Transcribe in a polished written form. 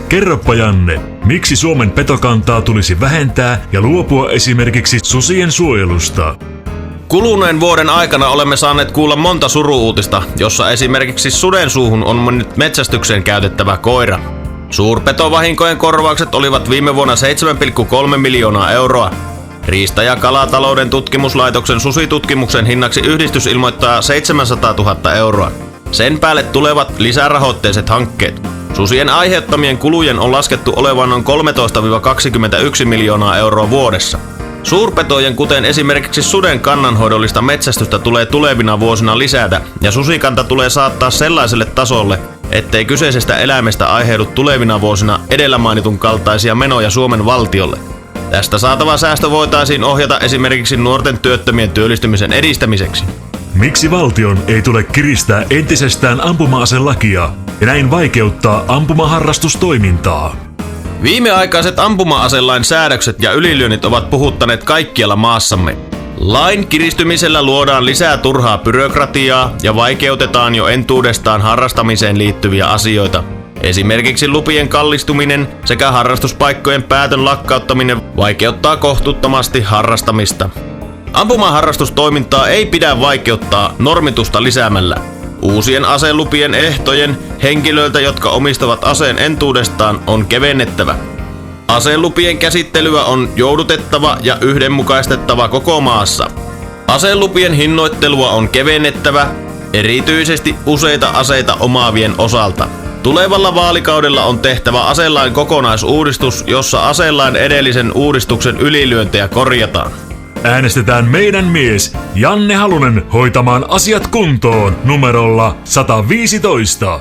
Kerropa Janne, miksi Suomen petokantaa tulisi vähentää ja luopua esimerkiksi susien suojelusta? Kuluneen vuoden aikana olemme saaneet kuulla monta suru-uutista, jossa esimerkiksi suden suuhun on mennyt metsästykseen käytettävä koira. Suurpetovahinkojen korvaukset olivat viime vuonna 7,3 miljoonaa euroa. Riista- ja kalatalouden tutkimuslaitoksen susitutkimuksen hinnaksi yhdistys ilmoittaa 700 000 euroa. Sen päälle tulevat lisärahoitteiset hankkeet. Susien aiheuttamien kulujen on laskettu olevan noin 13-21 miljoonaa euroa vuodessa. Suurpetojen, kuten esimerkiksi suden kannanhoidollista metsästystä, tulee tulevina vuosina lisätä ja susikanta tulee saattaa sellaiselle tasolle, ettei kyseisestä eläimestä aiheudu tulevina vuosina edellä mainitun kaltaisia menoja Suomen valtiolle. Tästä saatava säästö voitaisiin ohjata esimerkiksi nuorten työttömien työllistymisen edistämiseksi. Miksi valtion ei tule kiristää entisestään ampuma-aselakia ja näin vaikeuttaa ampumaharrastustoimintaa? Viimeaikaiset ampuma-aselain säädökset ja ylilyönnit ovat puhuttaneet kaikkialla maassamme. Lain kiristymisellä luodaan lisää turhaa byrokratiaa ja vaikeutetaan jo entuudestaan harrastamiseen liittyviä asioita. Esimerkiksi lupien kallistuminen sekä harrastuspaikkojen päätön lakkauttaminen vaikeuttaa kohtuuttomasti harrastamista. Ampumaharrastustoimintaa ei pidä vaikeuttaa normitusta lisäämällä. Uusien aselupien ehtojen henkilöiltä, jotka omistavat aseen entuudestaan, on kevennettävä. Aselupien käsittelyä on joudutettava ja yhdenmukaistettava koko maassa. Aselupien hinnoittelua on kevennettävä, erityisesti useita aseita omaavien osalta. Tulevalla vaalikaudella on tehtävä aselain kokonaisuudistus, jossa aselain edellisen uudistuksen ylilyöntejä korjataan. Äänestetään meidän mies Janne Halunen hoitamaan asiat kuntoon numerolla 115.